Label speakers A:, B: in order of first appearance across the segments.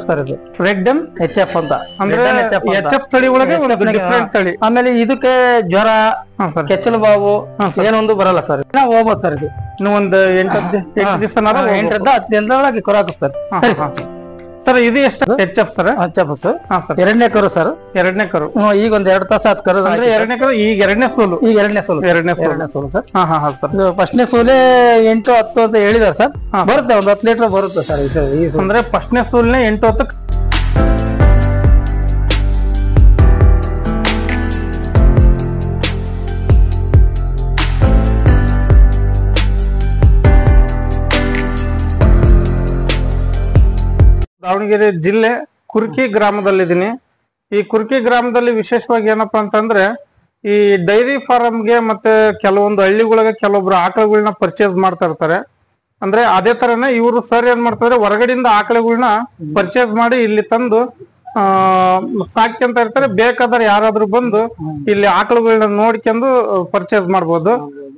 A: Sir ಇದು
B: red M
A: HF ಅಂತ
B: ಅಂದ್ರೆ HF ತಳಿ ಒಳಗೆ ಒಂದು ಡಿಫರೆಂಟ್ ತಳಿ.
A: ಆಮೇಲೆ ಇದಕ್ಕೆ ಜ್ವರ ಕೆಚ್ಚಲು ಬಾವು ಏನೊಂದು ಬರಲ್ಲ ಸರ್. ಹೋಗ್ಬೋದು ಸರ್ ಇದು
B: ಇನ್ನು ಒಂದು 8 ದಿವಸ
A: 8ರಿಂದ 10 ದಿನದೊಳಗೆ ಕರು ಹಾಕುತ್ತೆ ಸರ್.
B: ಸರ್ ಇದು ಎಷ್ಟು HF ಸರ್?
A: HF ಸರ್ ಎರಡನೇ ಕರು ಸರ್.
B: ಎರಡನೇ ಕರು
A: ಈಗ ಒಂದ್ 2 ತಾಸು ಆತ್ ಕರು.
B: ಅಂದ್ರೆ ಎರಡನೇ ಕರು ಈಗ ಎರಡನೇ ಸೋಲು.
A: ಈಗ ಎರಡನೇ ಸೋಲು ಸರ್.
B: ಸರ್
A: ಫಸ್ಟ್ನೇ ಸೋಲೆ 8-10 ಅಂತ ಹೇಳಿದಾರೆ ಸರ್. ಬರುತ್ತೆ ಒಂದ್ 10 ಲೀಟರ್ ಬರುತ್ತೆ ಸರ್.
B: ಅಂದ್ರೆ ಫಸ್ಟ್ನೇ ಸೋಲ್ನೆ 8-10 ದಾವಣಗೆರೆ ಜಿಲ್ಲೆ ಕುರ್ಕಿ ಗ್ರಾಮದಲ್ಲಿದ್ದೀನಿ. ಈ ಕುರ್ಕಿ ಗ್ರಾಮದಲ್ಲಿ ವಿಶೇಷವಾಗಿ ಏನಪ್ಪಾ ಅಂತಂದ್ರೆ ಈ ಡೈರಿ ಫಾರ್ಮ್ಗೆ ಮತ್ತೆ ಕೆಲವೊಂದು ಹಳ್ಳಿಗಳಿಗೆ ಕೆಲವೊಬ್ರು ಆಕಳುಗಳನ್ನ ಪರ್ಚೇಸ್ ಮಾಡ್ತಾ ಇರ್ತಾರೆ. ಅಂದ್ರೆ ಅದೇ ತರನೇ ಇವರು ಸರ್ ಏನ್ ಮಾಡ್ತಾರೆ, ಹೊರಗಡೆಯಿಂದ ಆಕಳುಗಳನ್ನ ಪರ್ಚೇಸ್ ಮಾಡಿ ಇಲ್ಲಿ ತಂದು ಸಾಕ್ಯಂತ ಇರ್ತಾರೆ. ಬೇಕಾದ್ರೆ ಯಾರಾದ್ರೂ ಬಂದು ಇಲ್ಲಿ ಆಕಳುಗಳನ್ನ ನೋಡ್ಕೊಂಡು ಪರ್ಚೇಸ್ ಮಾಡ್ಬೋದು.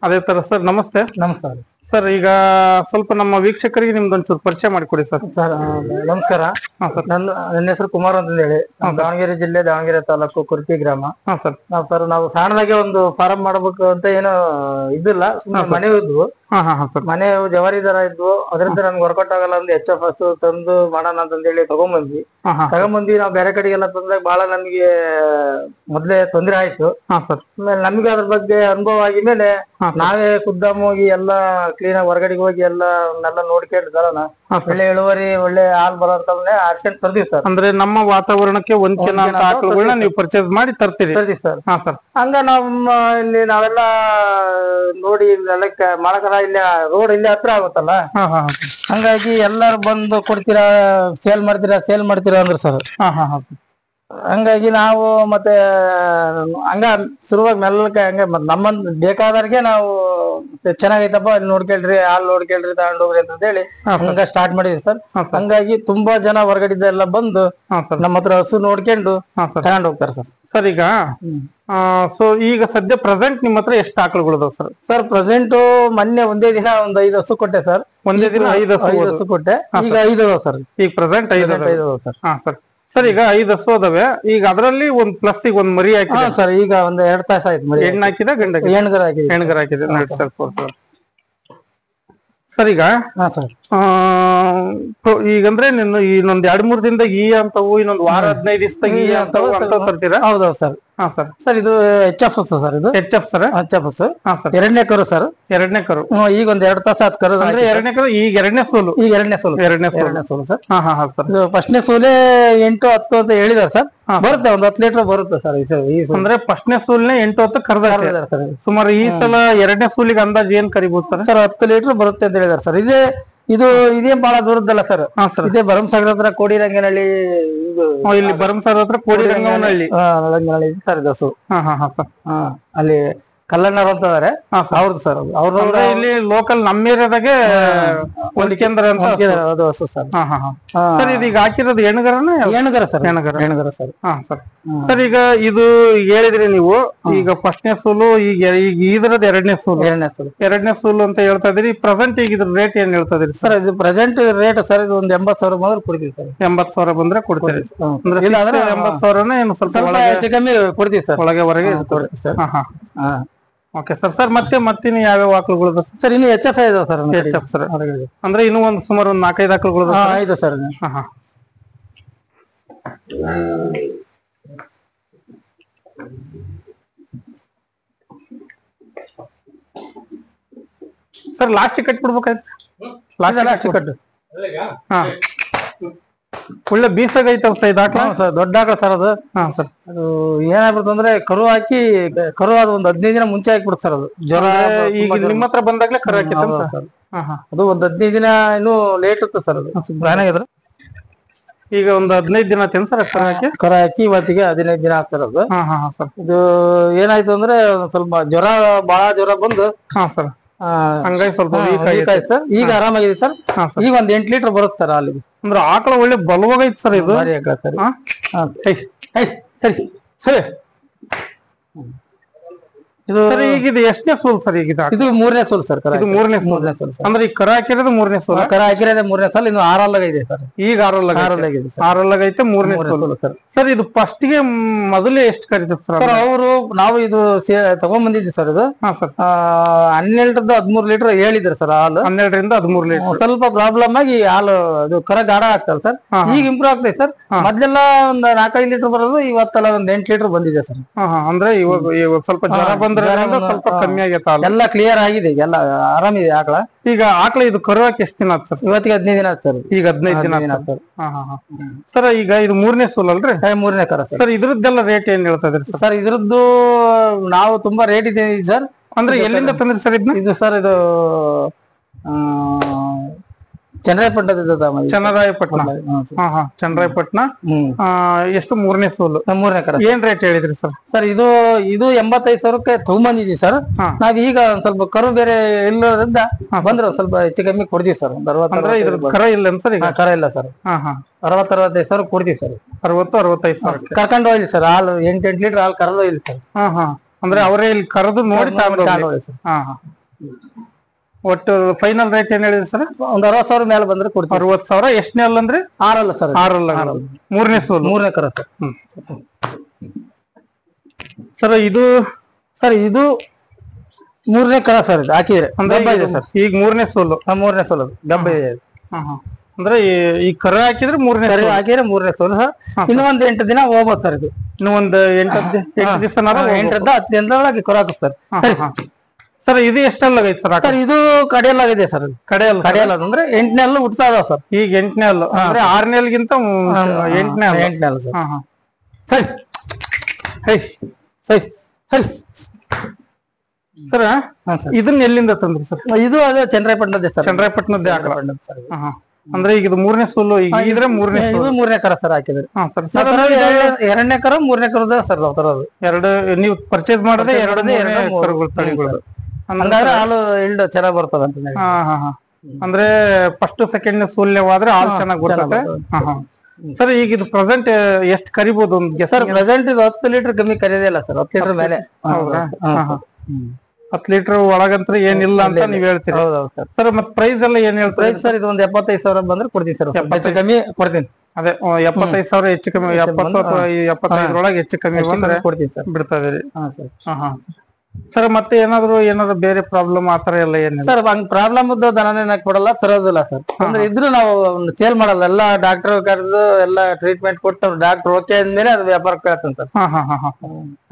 B: ಅದೇ ತರ ಸರ್ ನಮಸ್ತೆ.
A: ನಮಸ್ಕಾರ
B: ಸರ್. ಈಗ ಸ್ವಲ್ಪ ನಮ್ಮ ವೀಕ್ಷಕರಿಗೆ ನಿಮ್ದೊಂಚೂರು ಪರಿಚಯ ಮಾಡಿಕೊಡಿ ಸರ್.
A: ಸರ್ ನಮಸ್ಕಾರ. ನನ್ನ ಹೆಸರು ಕುಮಾರ್ ಅಂತ ಹೇಳಿ, ದಾವಣಗೆರೆ ಜಿಲ್ಲೆ ದಾವಣಗೆರೆ ತಾಲೂಕು ಕುರ್ಕಿ ಗ್ರಾಮ. ನಾವು ಸಣ್ಣದಾಗೆ ಒಂದು ಫಾರಂ ಮಾಡ್ಬೇಕು ಅಂತ ಏನೋ ಇದಿಲ್ಲ, ಮನೆ ಇದ್ವು. ಮನೆ ಜವಾರಿದಾರ ಇದ್ವು. ಅದರಿಂದ ನನ್ಗೆ ವರ್ಕೌಟ್ ಆಗಲ್ಲ ಅಂದ್ರೆ HF ಹಸು ತಂದು ಮಾಡೋಣ ಅಂತಂದೇಳಿ ತಗೊಂಬಂದ್ವಿ. ನಾವು ಬೇರೆ ಕಡೆಗೆಲ್ಲ ತಂದಾಗ ಬಹಳ ನಮ್ಗೆ ಮೊದ್ಲೇ ತೊಂದರೆ ಆಯ್ತು. ಆಮೇಲೆ ನಮ್ಗೆ ಅದ್ರ ಬಗ್ಗೆ ಅನುಭವ ಆಗಿದ್ಮೇಲೆ ನಾವೇ ಖುದ್ದಾಗಿ ಹೋಗಿ ಎಲ್ಲಾ ಕ್ಲೀನ್ ಆಗಿ ಹೊರಗಡೆಗೆ ಹೋಗಿ ಎಲ್ಲನೆಲ್ಲ ನೋಡ್ಕೊಂಡು ತರೋಣ, ಒಳ್ಳೆ ಇಳುವರಿ ಒಳ್ಳೆ ಹಾಲ್ ಬರೋಂತವನ್ನೇ ಆರ್ಸ್ಕೊಂಡ್ ತರ್ತೀವಿ ಸರ್.
B: ಅಂದ್ರೆ ನಮ್ಮ ವಾತಾವರಣಕ್ಕೆ ಹೊಂದ್ಕೊಳ್ಳೋ ಆಕಳುಗಳನ್ನ ನೀವು ಪರ್ಚೇಸ್ ಮಾಡಿ ತರ್ತೀರಿ
A: ಸರ್. ಹಂಗ ಇಲ್ಲಿ ನಾವೆಲ್ಲ ನೋಡಿ ಮಾಡಕರ ಇಲ್ಲಿ ರೋಡ್ ಇಲ್ಲಿ ಹತ್ರ ಆಗುತ್ತಲ್ಲ, ಹಂಗಾಗಿ ಎಲ್ಲಾರು ಬಂದು ಕೊಡ್ತೀರಾ ಸೇಲ್ ಮಾಡ್ತೀರಾ ಅಂದ್ರು ಸರ್. ಹಂಗಾಗಿ ನಾವು ಮತ್ತೆ ಹಂಗ ಶುರುವಾಗಿ ಮೆಲ್ಲಕ್ಕೆ ಹಂಗೆ ನಮ್ಮಂದ್ ಬೇಕಾದವ್ರಿಗೆ ನಾವು ಚೆನ್ನಾಗೈತಪ್ಪ ಅಲ್ಲಿ ನೋಡ್ಕೊಳ್ರಿ, ಹಾಲ್ ನೋಡ್ಕೊಳ್ರಿ, ತಗೊಂಡೋಗ್ರಿ ಅಂತ ಹೇಳಿ ಹಂಗ ಸ್ಟಾರ್ಟ್ ಮಾಡಿದ್ವಿ ಸರ್. ಹಂಗಾಗಿ ತುಂಬಾ ಜನ ಹೊರಗಡೆ ಎಲ್ಲ ಬಂದು ನಮ್ಮ ಹತ್ರ ಹಸು ನೋಡ್ಕೊಂಡು ತಗೊಂಡ್ ಹೋಗ್ತಾರೆ ಸರ್.
B: ಸರ್ ಈಗ ಈಗ ಸದ್ಯ ಪ್ರೆಸೆಂಟ್ ನಿಮ್ಮ ಹತ್ರ ಎಷ್ಟು ಆಕಳುಗಳು ಸರ್?
A: ಸರ್ ಪ್ರೆಸೆಂಟ್ ಮೊನ್ನೆ ಒಂದೇ ದಿನ ಒಂದ್ 5 ಹಸು ಕೊಟ್ಟೆ ಸರ್.
B: ಒಂದೇ ದಿನ 5
A: ಹಸು ಕೊಟ್ಟೆ. ಈಗ 5 ಅದಾವ ಸರ್.
B: ಈಗ ಪ್ರೆಸೆಂಟ್ 5 ಅದಾವ ಸರ್. ಸರ್ ಸರ್ ಈಗ 5 ಹಸು ಅದಾವೆ. ಈಗ ಅದರಲ್ಲಿ ಒಂದ್ ಪ್ಲಸ್ ಈಗ ಒಂದ್ ಮರಿ ಹಾಕಿದೆ
A: ಸರ್. ಈಗ ಒಂದ್ 2 ತಾಸು ಆಯ್ತು.
B: ಹೆಣ್ಣು ಹಾಕಿದ ಗಂಡ ಹೆಣ್ಗರ ಹಾಕಿದೆ ನೋಡಿ ಸರ್. ಸರ್ ಈಗ ಈಗಂದ್ರೆ ನೀನು ಇನ್ನೊಂದ್ 2-3 ದಿನದಾಗ ಅಂತವು, ಇನ್ನೊಂದ್ ವಾರ 15 ದಿವಸದಾಗ ಅಂತವು ಅಂತ ತರ್ತೀರಾ?
A: ಹೌದೌದು ಸರ್. ಸರ್ ಇದು HF ಸರ್. ಇದು HF ಸರ್. ಎರಡನೇ ಕರು ಸರ್. ಎರಡನೇ ಕರು ಈಗ ಒಂದ್ 2 ತಾಸು ಆತ್ ಕರು.
B: ಅಂದ್ರೆ ಎರಡನೇ ಕರು ಈಗ ಎರಡನೇ ಸೋಲು. ಎರಡನೇ ಸೋಲು ಸರ್.
A: ಫಸ್ಟ್ನೇ ಸೋಲೆ 8-10 ಅಂತ ಹೇಳಿದಾರೆ ಸರ್. ಬರುತ್ತೆ ಒಂದ್ 10 ಲೀಟರ್ ಬರುತ್ತೆ ಸರ್.
B: ಅಂದ್ರೆ ಫಸ್ಟ್ನೇ ಸೂಲ್ನೆ 8-10 ಕರೆದಾರೆ ಸರ್. ಸುಮಾರು ಈ ಸಲ ಎರಡನೇ ಸೂಲಿಗೆ ಅಂದಾಜ್ ಏನ್ ಕರಿಬಹುದು ಸರ್?
A: ಸರ್ 10 ಲೀಟರ್ ಬರುತ್ತೆ ಅಂತ ಹೇಳಿದಾರೆ ಸರ್. ಇದೇ ಬಹಳ ದೂರದ್ದಲ್ಲ ಸರ್. ಇದೇ ಭರಮಸಾಗರ ಹತ್ರ ಕೋಡಿರಂಗನಹಳ್ಳಿ.
B: ಇಲ್ಲಿ ಭರಮಸಾಗರ ಹತ್ರ ಕೋಡಿರಂಗನಹಳ್ಳಿ
A: ಸರ್ ದಸು. ಅಲ್ಲಿ ಕಲ್ಲಣ್ಣವ್ರು ಅಂತ ಇದಾರೆ, ಅವ್ರದ್ದು ಸರ್. ಅವ್ರ
B: ಇಲ್ಲಿ ಲೋಕಲ್ ನಮ್ಮ ಏರಿಯಾದಾಗೆ ಒಂದು ಕೇಂದ್ರ ಅಂತ
A: ಹಸು ಸರ್.
B: ಸರ್ ಇದೀಗ ಹಾಕಿರೋದು
A: ಹೆಣ್ಗರ ಸರ್.
B: ಹೆಣ್ಗರ ಸರ್. ಸರ್ ಈಗ ಇದು ಹೇಳಿದ್ರಿ ನೀವು, ಈಗ ಫಸ್ಟ್ನೇ ಸೂಲು, ಈಗ ಇದ್ರದ್ದು ಎರಡನೇ ಸೂಲು ಅಂತ ಹೇಳ್ತಾ ಇದ್ರಿ. ಪ್ರೆಸೆಂಟ್ ಈಗ ಇದ್ರ ರೇಟ್ ಏನ್ ಹೇಳ್ತಾ ಇದ್ರಿ
A: ಸರ್? ಇದು ಪ್ರೆಸೆಂಟ್ ರೇಟ್ ಸರ್ ಇದು ಒಂದ್ 80,000 ಬಂದ್ರೆ ಕೊಡ್ತೀವಿ ಸರ್.
B: 80,000 ಬಂದ್ರೆ ಕೊಡ್ತೀರಿ? 80,000 ಏನು ಸ್ವಲ್ಪ
A: ಹೆಚ್ಚು ಕಮ್ಮಿ ಕೊಡ್ತೀವಿ ಸರ್.
B: ಒಳಗೆ ಹೊರಗೆ ಸರ್. Okay sir. ಸರ್ ಮತ್ತಿನ್ನು ಯಾವ್ಯಾವ ಆಕಳುಗಳು
A: ಸರ್? ಇನ್ನು HF ಇದಾವೆ ಸರ್.
B: HF sir. ಅಂದ್ರೆ ಇನ್ನು ಒಂದು ಸುಮಾರು 4-5 ಆಕಳುಗಳು
A: ಇದೆ ಸರ್.
B: ಸರ್ ಲಾಸ್ಟ್ ಕಟ್ಬಿಡ್ಬೇಕಾಯ್ತು. Last cut. ಒಳ್ಳೆ ಬೀಸಾಗ ಐತಲ್ ಸರ್ ಇದು ಆಕಳ?
A: ಸರ್ ದೊಡ್ಡ ಆಕಳ ಸರ್ ಅದು.
B: ಸರ್
A: ಅದು ಏನಾಗ್ಬಿಡ್ತು ಅಂದ್ರೆ ಕರು ಅದು ಒಂದ್ 15 ದಿನ ಮುಂಚೆ ಹಾಕ್ಬಿಡುತ್ತೆ ಸರ್. ಅದು ಜ್ವರ
B: ಈಗ ನಿಮ್ಮ ಹತ್ರ ಬಂದಾಗ್ಲೇ ಕರು ಹಾಕಿತ್ತು ಸರ್.
A: ಅದು ಒಂದ್ 15 ದಿನ ಇನ್ನು ಲೇಟ್ ಇತ್ತು ಸರ್. ಅದು ಏನಾಗಿದ್ರು
B: ಈಗ ಒಂದ್ 15 ದಿನ ಆಯ್ತು ಸರ್
A: ಕರು ಹಾಕಿ. ಇವತ್ತಿಗೆ 15 ದಿನ ಆಗ್ತಾರ ಅದು. ಇದು ಏನಾಯ್ತು ಅಂದ್ರೆ ಸ್ವಲ್ಪ ಬಹಳ ಜ್ವರ ಬಂದು
B: ಸರ್ ಹಂಗಾಗಿ ಸ್ವಲ್ಪ
A: ವೀಕ್ ಆಯ್ತು ಸರ್. ಈಗ ಆರಾಮಾಗಿದೆ ಸರ್. ಈಗ ಒಂದ್ 8 ಲೀಟರ್ ಬರುತ್ತೆ ಸರ್ ಹಾಲಿಗೆ.
B: ಅಂದ್ರೆ ಆಕಳ ಒಳ್ಳೆ ಬಲವಾಗೈತೆ ಸರ್ ಇದು.
A: ಸರಿ ಸರಿ. ಇದು
B: ಸರ್ ಈಗ ಇದು ಎಷ್ಟನೇ ಸೋಲ್ ಸರ್ ಈಗ
A: ಇದು ಮೂರನೇ ಸೋಲ್ ಸರ್.
B: ಇದು ಮೂರನೇ
A: ಮೂರನೇ ಸೋಲ್ ಸರ್.
B: ಅಂದ್ರೆ ಈಗ ಕರ ಹಾಕಿರೋದು ಮೂರನೇ ಸೋಲ್.
A: ಕರ ಹಾಕಿರೋದೇ ಮೂರನೇ ಸಲ, ಇನ್ನು ಆರಲ್ಲಾಗ ಇದೆ ಸರ್.
B: ಈಗ ಆರಲ್ಲಾಗ ಐತೆ ಮೂರನೇ ಸೋಲ್ ಸರ್. ಸರ್ ಇದು ಫಸ್ಟ್ ಗೆ ಮೊದಲೇ ಎಷ್ಟು ಕರೀತದೆ
A: ಸರ್? ಅವರು ನಾವು ಇದು ತಗೊಂಡ್ ಬಂದಿದ್ವಿ ಸರ್. ಇದು
B: ಹಾ ಸರ್
A: 12 13 ಲೀಟರ್ ಹೇಳಿದ್ರು ಸರ್ ಹಾಲು.
B: 12 ರಿಂದ 13 ಲೀಟರ್.
A: ಸ್ವಲ್ಪ ಪ್ರಾಬ್ಲಮ್ ಆಗಿ ಹಾಲು ಅದು ಕರ ಗಾಢ ಆಗ್ತದೆ ಸರ್. ಈಗ ಇಂಪ್ರೂವ್ ಆಗ್ತದೆ ಸರ್. ಮೊದ್ಲೆಲ್ಲ ಒಂದ್ 4-5 ಲೀಟರ್ ಬರೋದು, ಇವತ್ತೆಲ್ಲ ಒಂದ್ 8 ಲೀಟರ್ ಬಂದಿದೆ ಸರ್.
B: ಅಂದ್ರೆ ಇವಾಗ ಸ್ವಲ್ಪ ಜ್ವರ ಬಂದ್ರೆ ಸ್ವಲ್ಪ ಕಮ್ಮಿ ಆಗೈತೆ ಹಾಲು.
A: ಎಲ್ಲ ಕ್ಲಿಯರ್ ಆಗಿದೆ, ಈಗ ಎಲ್ಲ ಆರಾಮಿದೆ ಆಕಳ.
B: ಈಗ ಆಕಳ ಇದು ಕರುವಾಕ್ ಎಷ್ಟು ದಿನ ಆಯ್ತು ಸರ್?
A: ಇವತ್ತಿಗೆ 15 ದಿನ ಆಯ್ತು ಸರ್.
B: ಈಗ 15 ದಿನ ಸರ್. ಸರ್ ಈಗ ಇದು ಮೂರನೇ ಸೋಲ್ ಅಲ್ರಿ?
A: ಮೂರನೇ ಕರ
B: ಸರ್. ಇದ್ರದ್ದೆಲ್ಲ ರೇಟ್ ಏನ್ ಹೇಳ್ತಾ ಇದ್ರಿ ಸರ್?
A: ಸರ್ ಇದ್ರದ್ದು ನಾವು ತುಂಬಾ ರೇಟ್ ಇದೆ ಸರ್.
B: ಅಂದ್ರೆ ಎಲ್ಲಿಂದ ತಂದ್ರಿ ಸರ್ ಇದನ್ನ?
A: ಇದು ಸರ್ ಇದು
B: ಚನ್ನರಾಯಪಟ್ಟಣ. ಚನ್ನರಾಯಪಟ್ಟಣ. ಎಷ್ಟು ಮೂರನೇ ಸೋಲು?
A: ಮೂರನೇ ಕರ.
B: ಏನ್ ರೇಟ್ ಹೇಳಿದ್ರಿ ಸರ್?
A: ಸರ್ ಇದು 85,000ಕ್ಕೆ ತಗೊಂಬಂದಿದ್ವಿ ಸರ್. ನಾವ್ ಈಗ ಒಂದ್ ಸ್ವಲ್ಪ ಕರು ಬೇರೆ ಇಲ್ಲದ್ರಿಂದ ಬಂದ್ರೆ ಸ್ವಲ್ಪ ಹೆಚ್ಚು ಕಮ್ಮಿ ಕೊಡ್ತೀವಿ ಸರ್. ಒಂದು 60
B: ಕರ ಇಲ್ಲ ಸರ್ ಈಗ?
A: ಕರ ಇಲ್ಲ ಸರ್. 60-65 ಸಾವಿರ ಕೊಡ್ತೀವಿ ಸರ್.
B: 60-65 ಸಾವಿರ
A: ಕರ್ಕೊಂಡು ಹೋಗ್ಲಿ ಸರ್. ಹಾಲು 8 ಲೀಟರ್ ಹಾಲು ಕರೆದು ಇಲ್ಲ ಸರ್.
B: ಅಂದ್ರೆ ಅವರೇ ಇಲ್ಲಿ ಕರೆದು ನೋಡಿ ತಗೊಂಡು ಸರ್. ಒಟ್ಟು ಫೈನಲ್ ರೇಟ್ ಏನ್ ಹೇಳಿದ್ರಿ ಸರ್?
A: ಒಂದ್ 60,000 ಮೇಲೆ ಬಂದ್ರೆ ಕೊಡ್ತೀವಿ.
B: 60,000. ಎಷ್ಟನೇ ಅಲ್ಲ ಅಂದ್ರೆ?
A: ಆರಲ್ಲ ಸರ್.
B: ಮೂರನೇ ಸೋಲು.
A: ಮೂರನೇ ಕರ ಸರ್.
B: ಸರ್ ಇದು
A: ಮೂರನೇ ಕರ ಸರ್. ಇದು ಹಾಕಿದ್ರೆ
B: ಇದೆ ಸರ್. ಈಗ ಮೂರನೇ ಸೋಲು.
A: ಮೂರನೇ ಸೋಲು ಗಬ್ಬ ಇದೆ.
B: ಅಂದ್ರೆ ಈ ಕರ ಹಾಕಿದ್ರೆ ಮೂರನೇ
A: ಕರ ಹಾಕಿದ್ರೆ ಮೂರನೇ ಸೋಲು ಸರ್. ಇನ್ನು ಒಂದ್ 8 ದಿನ ಹೋಗ್ಬೋದು ಸರ್. ಇದು
B: ಇನ್ನು ಒಂದು 8 ದಿವಸ
A: 8-10 ದಿನದೊಳಗೆ ಕರ ಹಾಕಿಸ್ತಾರೆ.
B: ಸರ್ ಇದು ಎಷ್ಟಲ್ಲಾಗೈತೆ ಸರ್?
A: ಸರ್ ಇದು ಕಡೆಯಲ್ಲಾಗಿದೆ ಸರ್. ಕಡೆಯಲ್ಲ ಅಂದ್ರೆ 8ನೇ ಅಲ್ಲು ಹುಟ್ತಾ ಇದಾವ ಸರ್.
B: ಈಗ 8ನೇ ಅಲ್ಲು ಅಂದ್ರೆ 6ನೇ ಅಲ್ಗಿಂತ 8ನೇ ಅಲ್ಲು
A: ಸರ್. ಸರಿ ಸರಿ ಸರಿ
B: ಸರ್. ಇದನ್ನ ಎಲ್ಲಿಂದ ತಂದ್ರಿ ಸರ್?
A: ಇದು ಅದೇ ಚನ್ನರಾಯಪಟ್ಟಣದ ಸರ್.
B: ಚನ್ನರಾಯಪಟ್ಟಣದ ಅಂದ್ರೆ ಈಗ ಇದು ಮೂರನೇ ಸೋಲು. ಈಗ ಇದ್ರೆ
A: ಮೂರನೇ ಕರ ಸರ್ ಹಾಕಿದ್ರಿ. ಎರಡನೇ ಕರ ಮೂರನೇ ಕರದ ಸರ್ ನಾವು ತರೋದು.
B: ಎರಡು ನೀವು ಪರ್ಚೇಸ್ ಮಾಡದೆ ಎರಡನೇ ಕರುಗಳು ತಳಿಗಳು.
A: ಹಂಗಾದ್ರೆ ಹಾಲು ಇಲ್ಡ್ ಚೆನ್ನಾಗ್ ಬರ್ತದ ಅಂತ.
B: ಅಂದ್ರೆ ಫಸ್ಟ್ ಸೆಕೆಂಡ್ ಸೋಲ್ಯವಾದ್ರೆ ಹಾಲು ಚೆನ್ನಾಗ್ ಬರ್ತದೆ. ಸರ್ ಈಗ ಇದು ಪ್ರೆಸೆಂಟ್ ಎಷ್ಟು ಕರಿಬಹುದು ಒಂದು?
A: ಸರ್ ಪ್ರೆಸೆಂಟ್ ಇದು 10 ಲೀಟರ್ ಕಮ್ಮಿ ಕರಿಯೋದಿಲ್ಲ ಸರ್. 10 ಲೀಟರ್ ಮೇಲೆ.
B: 10 ಲೀಟರ್ ಒಳಗಂತ್ರ ಏನಿಲ್ಲ ಅಂತ ನೀವ್ ಹೇಳ್ತೀರಿ.
A: ಹೌದೌದು ಸರ್.
B: ಸರ್ ಮತ್ ಪ್ರೈಸ್ ಎಲ್ಲ ಏನ್ ಹೇಳ್ತಾರೆ
A: ಸರ್? ಇದು ಒಂದು 75,000 ಬಂದ್ರೆ ಕೊಡ್ತೀನಿ ಸರ್. ಹೆಚ್ಚು ಕಮ್ಮಿ ಕೊಡ್ತೀನಿ.
B: ಅದೇ 75,000 ಹೆಚ್ಚು ಕಮ್ಮಿ 70 ಅಥವಾ 75 ಹೆಚ್ಚು ಕಮ್ಮಿ ಬಂದ್ರೆ
A: ಕೊಡ್ತೀನಿ ಸರ್.
B: ಬಿಡ್ತಾ ಇದೀರಿ. ಸರ್ ಮತ್ತೆ ಏನಾದ್ರು ಬೇರೆ ಪ್ರಾಬ್ಲಮ್ ಆತರ ಎಲ್ಲ ಏನಿಲ್ಲ
A: ಸರ್? ಹಂಗ್ ಪ್ರಾಬ್ಲಮ್ ದನನೇ ಕೊಡಲ್ಲ, ತರೋದಿಲ್ಲ ಸರ್. ಅಂದ್ರೆ ಇದ್ರು ನಾವು ಸೇಲ್ ಮಾಡಲ್ಲ. ಎಲ್ಲ ಡಾಕ್ಟರ್ ಕರೆದು ಎಲ್ಲ ಟ್ರೀಟ್ಮೆಂಟ್ ಕೊಟ್ಟು ಡಾಕ್ಟರ್ ಓಕೆ ಅಂದ್ಮೇಲೆ ಅದು ವ್ಯಾಪಾರ ಕೇಳ್ತೇನೆ ಸರ್.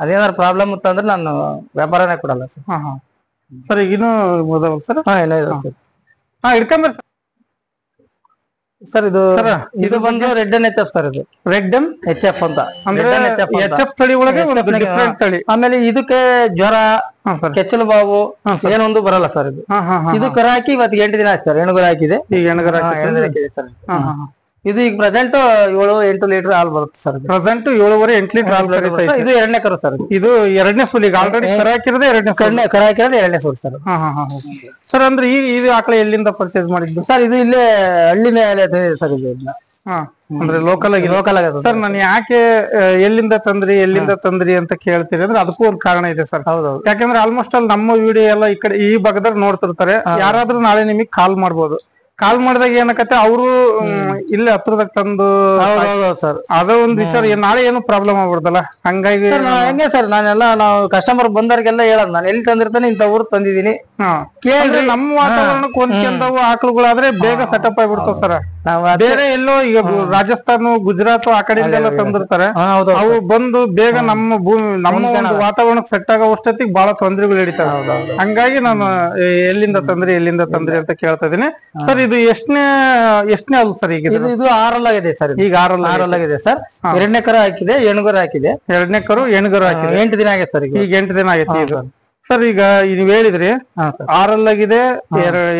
A: ಅದೇನಾದ್ರು ಪ್ರಾಬ್ಲಮ್ ಇತ್ತಂದ್ರೆ ನಾನು ವ್ಯಾಪಾರನೇ ಕೊಡಲ್ಲ ಸರ್.
B: ಸರ್ ಈಗಿನ್ನೂ ಸರ್
A: ಏನಿದೆ ಸರ್?
B: ಇಟ್ಕೊಂಡ್ರಿ
A: ಸರ್. ಇದು ಬಂದು red N H F sir. ಇದು
B: ರೆಡ್ ಎನ್
A: ಎಚ್ ಎಫ್ ಅಂತ.
B: ಎಚ್ ಎಫ್ ತಳಿ ಒಳಗೆ ಡಿಫರೆಂಟ್ ತಳಿ.
A: ಆಮೇಲೆ ಇದಕ್ಕೆ ಜ್ವರ, ಕೆಚ್ಚಲು ಬಾವು ಏನೊಂದು ಬರಲ್ಲ ಸರ್. ಇದು ಕರ ಹಾಕಿ ಇವತ್ತಿಗೆ 8 ದಿನ ಆಯ್ತು ಸರ್. ಹೆಣ್ಗುರ ಹಾಕಿದೆ.
B: ಈಗ ಹೆಣ್ಗುರ ಹಾಕಿದೆ
A: ಸರ್. ಇದು ಈಗ ಪ್ರೆಸೆಂಟ್ 7-8 ಲೀಟರ್ ಹಾಲು ಬರುತ್ತೆ ಸರ್.
B: ಪ್ರೆಸೆಂಟ್ 7-8 ಲೀಟರ್ ಹಾಲು ಬರುತ್ತೆ.
A: ಇದು ಎರಡನೇ ಕರು ಸರ್.
B: ಇದು ಎರಡನೇ ಸೂಲ್. ಈಗ ಆಲ್ರೆಡಿ ಕರ ಹಾಕಿರೋದೇ
A: ಎರಡನೇ ಸೂಲ್ ಸರ್.
B: ಸರ್ ಅಂದ್ರೆ ಇದು ಆಕಳ ಎಲ್ಲಿಂದ ಪರ್ಚೇಸ್ ಮಾಡಿದ್ದು
A: ಸರ್? ಇದು ಇಲ್ಲೇ ಹಳ್ಳಿ ಮೇಲೆ ಸರ್. ಇದು
B: ಅಂದ್ರೆ ಲೋಕಲ್ ಆಗಿ ಸರ್. ನಾನು ಯಾಕೆ ಎಲ್ಲಿಂದ ತಂದ್ರಿ ಅಂತ ಕೇಳ್ತೀರಿ ಅಂದ್ರೆ ಅದಕ್ಕೂ ಒಂದು ಕಾರಣ ಇದೆ ಸರ್.
A: ಹೌದೌದು.
B: ಯಾಕಂದ್ರೆ ಆಲ್ಮೋಸ್ಟ್ ಅಲ್ಲಿ ನಮ್ಮ ವಿಡಿಯೋ ಎಲ್ಲ ಈ ಕಡೆ ಈ ಭಾಗದಾಗ ನೋಡ್ತಿರ್ತಾರೆ. ಯಾರಾದ್ರೂ ನಾಳೆ ನಿಮಗೆ ಕಾಲ್ ಮಾಡ್ಬೋದು. ಕಾಲ್ ಮಾಡಿದಾಗ ಏನಕತ್ತೆ ಅವರು ಇಲ್ಲೇ ಹತ್ರದಾಗ ತಂದು
A: ಸರ್
B: ಅದ ಒಂದ್ ವಿಚಾರ ನಾಳೆ ಏನು ಪ್ರಾಬ್ಲಮ್ ಆಗ್ಬಿಡ್ದಲ್ಲ. ಹಂಗಾಗಿ
A: ಹೆಂಗೆ ಸರ್ ನಾನೆಲ್ಲ ನಾವು ಕಸ್ಟಮರ್ ಬಂದವ್ರಿಗೆಲ್ಲ ಹೇಳೋದು, ನಾನು ಎಲ್ಲಿ ತಂದಿರ್ತಾನೆ ಇಂಥ ಊರ್ ತಂದಿದೀನಿ
B: ಕೇಳ್ರಿ. ನಮ್ಮ ವಾತಾವರಣಕ್ಕೆ ಹೊಂದ್ಕೊಂಡವು ಆಕಳುಗಳಾದ್ರೆ ಬೇಗ ಸೆಟಪ್ ಆಗ್ಬಿಡ್ತಾವ ಸರ್. ಬೇರೆ ಎಲ್ಲೋ ಈಗ ರಾಜಸ್ಥಾನ, ಗುಜರಾತ್ ಆ ಕಡೆಯಿಂದೆಲ್ಲ ತಂದಿರ್ತಾರೆ. ಅವು ಬಂದು ಬೇಗ ನಮ್ಮ ನಮ್ಮ ಒಂದು ವಾತಾವರಣಕ್ಕೆ ಸೆಟ್ ಆಗೋ ಅಷ್ಟೊತ್ತಿಗೆ ಬಹಳ ತೊಂದರೆಗಳು ಹಿಡಿತಾವೆ. ಹಂಗಾಗಿ ನಾನು ಎಲ್ಲಿಂದ ತಂದ್ರಿ ಅಂತ ಕೇಳ್ತಾ ಇದೀನಿ ಸರ್. ಇದು ಎಷ್ಟನೇ ಅಲ್ಲ ಸರ್? ಈಗ
A: ಇದು 6 ಆಗಿದೆ ಸರ್.
B: ಈಗ 6
A: ಆಗಿದೆ ಸರ್. ಎರಡನೇ ಕರು ಹಾಕಿದೆ, ಹೆಣ್ಗುರ ಹಾಕಿದೆ.
B: ಎರಡನೇ ಕರು ಹೆಣ್ಗುರ ಹಾಕಿದೆ.
A: 8 ದಿನ ಆಗೈತೆ ಸರ್.
B: ಈಗ 8 ದಿನ ಆಗೈತಿ ಇದು ಸರ್. ಈಗ ನೀವ್ ಹೇಳಿದ್ರಿ 6 ಆಗಿದೆ.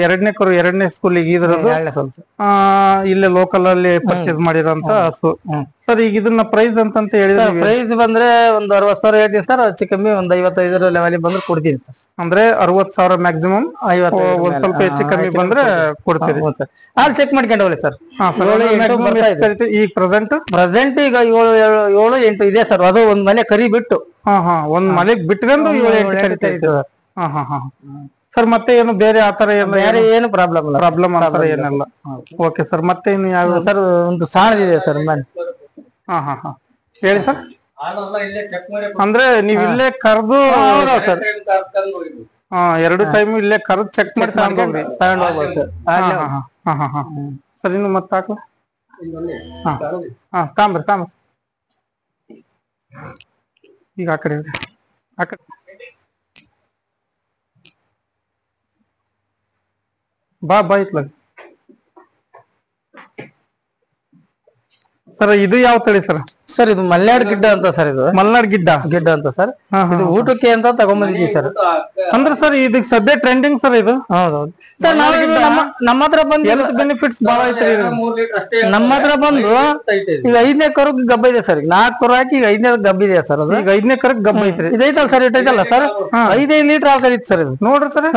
B: ಎರಡನೇ ಕರು ಎರಡನೇ ಸ್ಕೂಲಿಗೆ ಇದ್ರದ್ದು ಇಲ್ಲೇ ಲೋಕಲ್ ಅಲ್ಲಿ ಪರ್ಚೇಸ್ ಮಾಡಿರೋಂತ ಹಸು ಸರ್. ಈಗ ಇದನ್ನ ಪ್ರೈಸ್ ಅಂತ ಹೇಳಿದ್ರೆ
A: ಪ್ರೈಸ್ ಬಂದ್ರೆ ಒಂದು 60,000 ಹೇಳ್ತೀನಿ ಸರ್. ಹೆಚ್ಚು ಕಮ್ಮಿ ಒಂದು 55 ಲೆವೆಲ್ ಬಂದ್ರೆ ಕೊಡ್ತೀನಿ ಸರ್.
B: ಅಂದ್ರೆ 60,000 ಮ್ಯಾಕ್ಸಿಮಮ್. ಒಂದ್ ಸ್ವಲ್ಪ ಹೆಚ್ಚು ಕಮ್ಮಿ ಬಂದ್ರೆ ಕೊಡ್ತೀರಿ
A: ಸರ್. ಅಲ್ಲಿ ಚೆಕ್ ಮಾಡ್ಕೊಂಡು ಹೋಗ್ಲಿ ಸರ್.
B: ಈಗ ಪ್ರೆಸೆಂಟ್
A: ಈಗ 7-8 ಇದೆ ಸರ್. ಅದು ಒಂದ್ ಮನೆ ಕರಿ ಬಿಟ್ಟು
B: ಒಂದ್ ಮನೆಗ್ ಬಿಟ್ಕೊಂಡು 7-8 ಕರಿತೈತೆ. ಸರ್ ಮತ್ತೆ ಏನು ಬೇರೆ ಆತರ
A: ಬೇರೆ ಏನು ಪ್ರಾಬ್ಲಮ್ ಇಲ್ಲ.
B: ಪ್ರಾಬ್ಲಮ್ ಆತರ ಏನಿಲ್ಲ. ಓಕೆ ಸರ್, ಮತ್ತೆ ಇನ್ನು ಯಾವ
A: ಸರ್ ಒಂದು ಸಾಣದಿದೆ ಸರ್ ಮನೆ.
B: ಹೇಳಿ ಸರ್. ಅಂದ್ರೆ ನೀವ್ ಇಲ್ಲೇ ಕರೆದು
A: ಸರ್
B: 2 ಟೈಮ್ ಇಲ್ಲೇ ಕರೆದು ಚೆಕ್ ಮಾಡಿ ತಗೊಂಡ್
A: ಹೋಗ್ಬೋದು ಸರ್.
B: ಸರ್ ಇನ್ನು ಮತ್ತೆ ಹಾಕ್ಲ ತಾಂಬ್ರಿ ಈಗ ಆ ಕಡೆ ಬಾ ಇತ್ಲಾಗ. ಸರ್ ಇದು ಯಾವ ತಳಿ ಸರ್?
A: ಸರ್ ಇದು ಮಲ್ನಾಡ್ ಗಿಡ್ಡ ಅಂತ ಸರ್. ಇದು
B: ಮಲ್ನಾಡ್ ಗಿಡ್ಡ
A: ಅಂತ ಸರ್. ಇದು ಊಟಕ್ಕೆ ಅಂತ ತಗೊಂಡ್ಬಂದಿದ್ದೀವಿ ಸರ್.
B: ಅಂದ್ರೆ ಸರ್ ಇದಕ್ಕೆ ಸದ್ಯ ಟ್ರೆಂಡಿಂಗ್ ಸರ್ ಇದು.
A: ಹೌದೌದು ಸರ್. ನಾವು ನಮ್ಮ ಹತ್ರ ಬಂದು
B: ಬೆನಿಫಿಟ್ಸ್ ಬಹಳ ಐತ್ರಿ.
A: ನಮ್ಮ ಹತ್ರ ಬಂದು ಈಗ 5ನೇ ಕರುಗ್ ಗಬ್ಬ ಇದೆ ಸರ್. 4 ಕರು ಹಾಕಿ ಈಗ 5ನೇ ಗಬ್ಬ ಇದೆ ಸರ್. ಅದು
B: ಈಗ 5ನೇ ಕರುಗ್ ಗಬ್ಬ ಐತ್ರಿ.
A: ಇದೈತಲ್ಲ ಸರ್, ಇಟ್ಟೈತಲ್ಲ ಸರ್. 5 ಲೀಟರ್ ಹಾಲು ಕರೀತು ಸರ್ ಇದು.
B: ನೋಡ್ರಿ ಸರ್.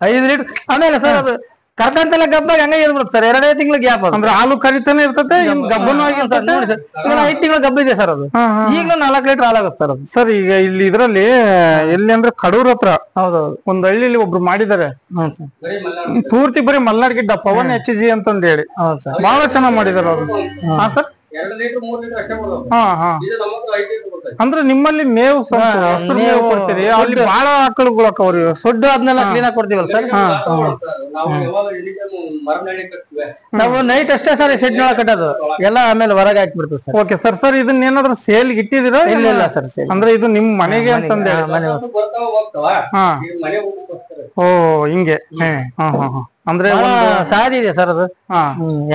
A: 5 ಲೀಟರ್. ಆಮೇಲೆ ಸರ್ ಅದು ಕರ್ಕಂತೆಲ್ಲ ಗಬ್ಬಾಗ ಹಂಗ ಇರ್ಬಿಡುತ್ತೆ ಸರ್. 2 ತಿಂಗಳ ಗ್ಯಾಪ್.
B: ಅಂದ್ರೆ ಹಾಲು ಕರಿತಾನೆ ಇರ್ತದೆ, ಗಬ್ಬನು ಆಗಿರ್ತದೆ.
A: 5 ತಿಂಗಳ ಗಬ್ಬ ಇದೆ ಸರ್. ಅದು ಈಗಲೂ 4 ಲೀಟರ್ ಹಾಲಾಗುತ್ತೆ ಸರ್ ಅದು.
B: ಸರ್ ಈಗ ಇಲ್ಲಿ ಇದ್ರಲ್ಲಿ ಎಲ್ಲಿ ಅಂದ್ರೆ ಕಡೂರ್ ಹತ್ರ
A: ಹೌದೌದು
B: ಒಂದ್ ಹಳ್ಳಿಲಿ ಒಬ್ರು ಮಾಡಿದ್ದಾರೆ. ಪೂರ್ತಿ ಬರೀ ಮಲ್ನಾಡ್ ಗಿಡ್ಡ ಪವನ್ HG ಅಂತಂದ್ ಹೇಳಿ ಬಹಳ ಚೆನ್ನಾಗ್ ಮಾಡಿದಾರೆ ಅವ್ರು. ಸರ್ ಅಂದ್ರೆ ನಿಮ್ಮಲ್ಲಿ ಮೇವು ಮೇವು ಕೊಡ್ತೀರಿ, ಅಲ್ಲಿ ಬಹಳ ಆಕಳುಗಳು ಅವ್ರಿ
A: ಸೊಡ್ಡು ಅದನ್ನೆಲ್ಲ ಕ್ಲೀನ್ ಆಗಿ ಕೊಡ್ತೀವಲ್ಲ ಸರ್. ನಾವು ನೈಟ್ ಅಷ್ಟೇ ಸರ್ ಶೆಡ್ ನೊಳಗೆ ಕಟ್ಟೋದು ಎಲ್ಲ, ಆಮೇಲೆ ಹೊರಗೆ ಹಾಕ್ಬಿಡ್ತೀವಿ ಸರ್.
B: Okay sir. ಸರ್ ಇದನ್ನ ಏನಾದ್ರು ಸೇಲ್ ಇಟ್ಟಿದ್ದೀರಾ?
A: ಇಲ್ಲ ಸರ್.
B: ಅಂದ್ರೆ ಇದು ನಿಮ್ ಮನೆಗೆ ಅಂತಂದ್ರೆ ಓ ಹಿಂಗೆ. ಅಂದ್ರೆ
A: ಸಾರಿ ಇದೆ ಸರ್ ಅದು.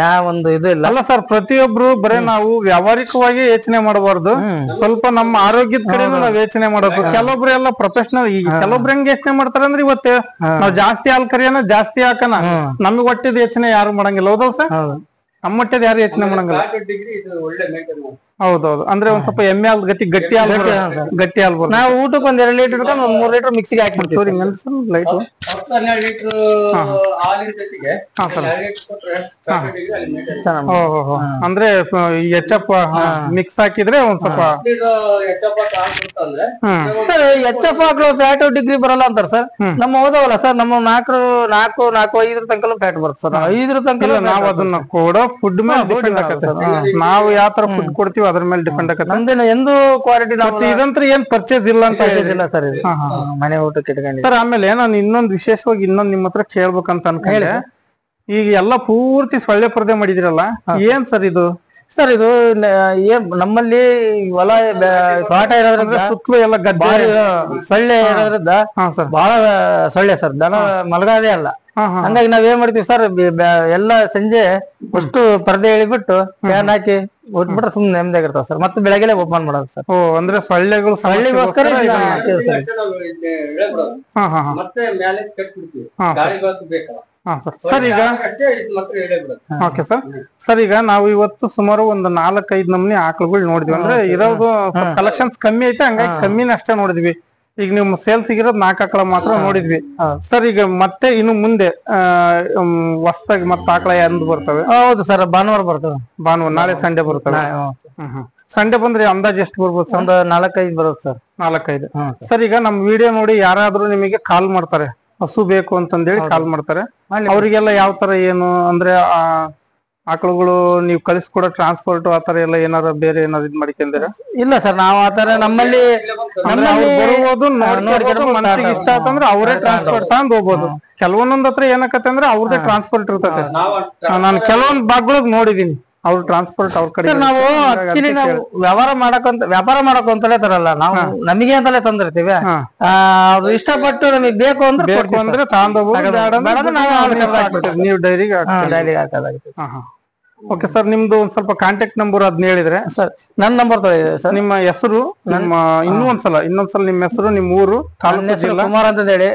A: ಯಾವ ಒಂದು ಇದು ಇಲ್ಲ
B: ಅಲ್ಲ ಸರ್. ಪ್ರತಿಯೊಬ್ರು ಬರೇ ನಾವು ವ್ಯಾವಹಾರಿಕವಾಗಿ ಯೋಚನೆ ಮಾಡಬಾರ್ದು, ಸ್ವಲ್ಪ ನಮ್ಮ ಆರೋಗ್ಯದ ಕಡೆನೂ ನಾವ್ ಯೋಚನೆ ಮಾಡಬೇಕು. ಕೆಲವೊಬ್ರು ಎಲ್ಲ ಪ್ರೊಫೆಷನಲ್. ಈಗ ಕೆಲವೊಬ್ರು ಹೆಂಗ್ ಯೋಚನೆ ಮಾಡ್ತಾರ ಅಂದ್ರೆ ಇವತ್ತು ನಾವ್ ಜಾಸ್ತಿ ಹಾಲ್ ಕರಿಯೋಣ, ಜಾಸ್ತಿ ಹಾಕನ, ನಮಗ್ ಒಟ್ಟಿದ ಯೋಚನೆ ಯಾರು ಮಾಡಂಗಿಲ್ಲ. ಹೌದೌದು ಸರ್. ನಮ್ಮ ಮಟ್ಟದ ಯಾರು ಯೋಚನೆ ಮಾಡಂಗಿಲ್ಲ. ಹೌದೌದು. ಅಂದ್ರೆ ಒಂದ್ ಸ್ವಲ್ಪ ಎಮ್ಮೆ ಹಾಲ್ ಗಟ್ಟಿ ಹಾಲ್ ಬರ್ತದೆ.
A: ನಾವು ಊಟಕ್ಕೆ ಒಂದ್ 2 ಲೀಟರ್ 3 ಲೀಟರ್ ಮಿಕ್ಸಿಗೆ ಹಾಕ್ಬಿಡ್ತೀವಿ.
B: ಲೈಟ್ ಅಂದ್ರೆ ಎಚ್ ಮಿಕ್ಸ್ ಹಾಕಿದ್ರೆ ಒಂದ್ ಸ್ವಲ್ಪ
A: ಸರ್ HF ಹಾಕಲು ಫ್ಯಾಟ್ ಡಿಗ್ರಿ ಬರಲ್ಲ ಅಂತಾರ ಸರ್. ನಮ್ಮ ಹೌದವಲ್ಲ ಸರ್. ನಮ್ಮ 4-5 ತನಕ ಫ್ಯಾಟ್ ಬರುತ್ತೆ ಸರ್. 5 ತನಕ
B: ನಾವ್ ಅದನ್ನ ಕೂಡ ಫುಡ್ ಮೇಲೆ ಡಿಪೆಂಡ್ ಆಗತ್ತೆ. ನಾವು ಯಾವ ತರ ಫುಡ್ ಕೊಡ್ತೀವಿ ಅದ್ರ ಮೇಲೆ ಡಿಪೆಂಡ್ ಆಗತ್ತೆ.
A: ನಮ್ದೇನು ಎಂದು ಕ್ವಾಲಿಟಿ
B: ಇದಂತ್ರ ಏನ್ ಪರ್ಚೇಸ್ ಇಲ್ಲ ಅಂತ
A: ಹೇಳಿದಿಲ್ಲ ಸರ್. ಮನೆ ಊಟಕ್ಕೆ ಇಟ್ಕೊಂಡು
B: ಸರ್. ಆಮೇಲೆ ನಾನು ಇನ್ನೊಂದು ವಿಶೇಷವಾಗಿ ನಿಮ್ಮ ಹತ್ರ ಕೇಳ್ಬೇಕಂತ ಅನ್ಕೊಂಡೆ. ಈಗ ಎಲ್ಲಾ ಪೂರ್ತಿ ಸೊಳ್ಳೆ ಪರದೆ ಮಾಡಿದಿರಲ್ಲ, ಏನ್ ಸರ್ ಇದು?
A: ಸರ್ ಇದು ನಮ್ಮಲ್ಲಿ ಹೊಲ ತೋಟ ಇರೋದ್ರಿಂದ
B: ಸುತ್ತಲೂ ಎಲ್ಲ ಗದ್ದೆ
A: ಸೊಳ್ಳೆ ಇರೋದ್ರಿಂದ ಬಹಳ ಸೊಳ್ಳೆ ಸರ್. ದನ ಮಲಗಾದೇ ಅಲ್ಲ. ಹಂಗಾಗಿ ನಾವ್ ಏನ್ ಮಾಡ್ತೀವಿ ಸರ್, ಎಲ್ಲ ಸಂಜೆ ಅಷ್ಟು ಪರದೆ ಎಳಿಬಿಟ್ಟು ಫ್ಯಾನ್ ಹಾಕಿ ಬಿಟ್ಬಿಟ್ರೆ ಸುಮ್ನೆ ನೆಮ್ಮದಿಯಾಗಿರ್ತಾವ ಸರ್. ಮತ್ತೆ ಬೆಳಗ್ಗೆ ಓಪನ್ ಮಾಡೋದು ಸರ್.
B: ಅಂದ್ರೆ ಸೊಳ್ಳೆಗಳು
A: ಸೊಳ್ಳೆಗೋಸ್ಕರ
B: ಸರ್. ಈಗ ಓಕೆ ಸರ್. ಸರ್ ಈಗ ನಾವು ಇವತ್ತು ಸುಮಾರು ಒಂದು 4-5 ನಮೂನಿ ಆಕಳುಗಳು ನೋಡಿದ್ವಿ. ಅಂದ್ರೆ ಇರೋದು ಕಲೆಕ್ಷನ್ಸ್ ಕಮ್ಮಿ ಐತೆ, ಹಂಗಾಗಿ ಕಮ್ಮಿನ ಅಷ್ಟೇ ನೋಡಿದ್ವಿ. ಈಗ ನೀವು ಸೇಲ್ಸ್ ಇರೋದು 4 ಆಕಳ ಮಾತ್ರ ನೋಡಿದ್ವಿ ಸರ್. ಈಗ ಮತ್ತೆ ಇನ್ನು ಮುಂದೆ ಹೊಸದಾಗಿ ಮತ್ತೆ ಆಕಳ ಎಂದು ಬರ್ತವೆ?
A: ಹೌದು ಸರ್, ಭಾನುವಾರ ಬರ್ತವೆ.
B: ಭಾನುವಾರ, ನಾಳೆ ಸಂಡೆ ಬರ್ತವೆ. ಸಂಡೆ ಬಂದ್ರೆ ಅಂದಾಜು ಎಷ್ಟು ಬರ್ಬೋದು ಸರ್?
A: ಒಂದು 4-5 ಬರುತ್ತೆ ಸರ್.
B: 4-5. ಸರ್ ಈಗ ನಮ್ ವಿಡಿಯೋ ನೋಡಿ ಯಾರಾದ್ರೂ ನಿಮಗೆ ಕಾಲ್ ಮಾಡ್ತಾರೆ, ಹಸು ಬೇಕು ಅಂತಂದೇಳಿ ಕಾಲ್ ಮಾಡ್ತಾರೆ, ಅವ್ರಿಗೆಲ್ಲ ಯಾವ ತರ ಏನು ಅಂದ್ರೆ ಆಕಳುಗಳು ನೀವು ಕಳಿಸ್ಕೊಡೋ ಟ್ರಾನ್ಸ್ಪೋರ್ಟ್ ಆತರ ಎಲ್ಲ ಏನಾರ ಬೇರೆ ಏನಾರು ಇದ್ ಮಾಡ್ಕೊಂಡಿರ?
A: ಇಲ್ಲ ಸರ್, ನಾವ್ ಆತರ ನಮ್ಮಲ್ಲಿ
B: ಬರುವುದು ಮನಸ್ಸಿಗೆ ಇಷ್ಟ ಆತಂದ್ರೆ ಅವರೇ ಟ್ರಾನ್ಸ್ಪೋರ್ಟ್ ತಗೊಂಡ್ ಹೋಗ್ಬೋದು. ಕೆಲವೊಂದೊಂದ್ ಹತ್ರ ಏನಕತ್ತೆ ಅಂದ್ರೆ ಅವ್ರದೇ ಟ್ರಾನ್ಸ್ಪೋರ್ಟ್ ಇರ್ತದೆ. ನಾನು ಕೆಲವೊಂದ್ ಭಾಗಗಳಿಗೆ ನೋಡಿದೀನಿ ಅವ್ರ ಟ್ರಾನ್ಸ್ಪೋರ್ಟ್ ಅವ್ರ ಕಡೆ.
A: ನಾವು ಆಕ್ಚುಲಿ ನಾವು ವ್ಯಾಪಾರ ಮಾಡಕ್ಕಂತಲೇ ತರಲ್ಲ, ನಾವು ನಮಗೆ ಅಂತಲೇ ತಂದಿರ್ತೀವಿ. ಅವ್ರು ಇಷ್ಟಪಟ್ಟು ನಮಗೆ ಬೇಕು ಅಂದ್ರೆ
B: ನೀವು ಡೈರಿಗೆ
A: ಹಾಕೋದಾಗುತ್ತೆ.
B: ಓಕೆ ಸರ್, ನಿಮ್ದು ಒಂದ್ ಸ್ವಲ್ಪ ಕಾಂಟ್ಯಾಕ್ಟ್ ನಂಬರ್ ಅದನ್ನ ಹೇಳಿದ್ರೆ.
A: ಸರ್ ನನ್ನ ನಂಬರ್ ಸರ್.
B: ನಿಮ್ಮ ಹೆಸರು, ನಿಮ್ಮ ಇನ್ನೊಂದ್ಸಲ ನಿಮ್ಮ ಹೆಸರು, ನಿಮ್ಮ ಊರು, ತಾಲೂಕು,
A: ಕುಮಾರ್ ಅಂತ ಹೇಳಿ,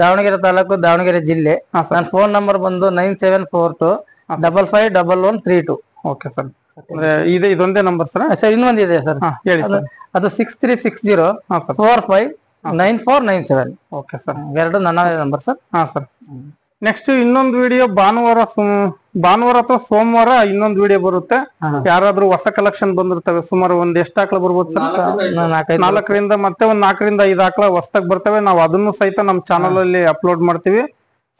A: ದಾವಣಗೆರೆ ತಾಲೂಕು, ದಾವಣಗೆರೆ ಜಿಲ್ಲೆ. ನನ್ನ ಫೋನ್ ನಂಬರ್ ಬಂದು 9742551132.
B: ಓಕೆ ಸರ್, ಇದೊಂದೇ ನಂಬರ್ ಸರ್?
A: ಸರ್ ಇನ್ನೊಂದಿದೆ ಸರ್,
B: ಹೇಳಿ ಸರ್.
A: ಅದು 6360459497.
B: ಓಕೆ ಸರ್,
A: ಎರಡು ನನ್ನ ನಂಬರ್ ಸರ್.
B: ಹಾ ಸರ್. ನೆಕ್ಸ್ಟ್ ಇನ್ನೊಂದು ವಿಡಿಯೋ ಭಾನುವಾರ ಅಥವಾ ಸೋಮವಾರ ಇನ್ನೊಂದು ವಿಡಿಯೋ ಬರುತ್ತೆ. ಯಾರಾದ್ರೂ ಹೊಸ ಕಲೆಕ್ಷನ್ ಬಂದಿರ್ತವೆ, ಸುಮಾರು ಒಂದ್ ಎಷ್ಟು ಆಕಳ ಬರ್ಬೋದು ಸರ್? 4ರಿಂದ ಮತ್ತೆ ಒಂದ್ 4ರಿಂದ 5 ಆಕಳ ಹೊಸದಾಗಿ ಬರ್ತವೆ. ನಾವು ಅದನ್ನು ಸಹಿತ ನಮ್ಮ ಚಾನಲ್ ಅಲ್ಲಿ ಅಪ್ಲೋಡ್ ಮಾಡ್ತೀವಿ.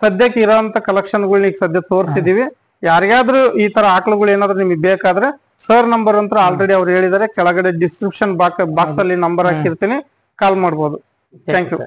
B: ಸದ್ಯಕ್ಕೆ ಇರೋಂತ ಕಲೆಕ್ಷನ್ಗಳನ್ನ ಈಗ ಸದ್ಯ ತೋರಿಸಿದೀವಿ. ಯಾರಿಗಾದ್ರೂ ಈ ತರ ಆಕಳುಗಳು ಏನಾದ್ರು ನಿಮಗೆ ಬೇಕಾದ್ರೆ ಸರ್ ನಂಬರ್ ಅಂತ ಆಲ್ರೆಡಿ ಅವ್ರು ಹೇಳಿದ್ದಾರೆ, ಕೆಳಗಡೆ ಡಿಸ್ಕ್ರಿಪ್ಷನ್ ಬಾಕ್ಸ್ ಅಲ್ಲಿ ನಂಬರ್ ಹಾಕಿರ್ತೀನಿ, ಕಾಲ್ ಮಾಡ್ಬೋದು. Thank you.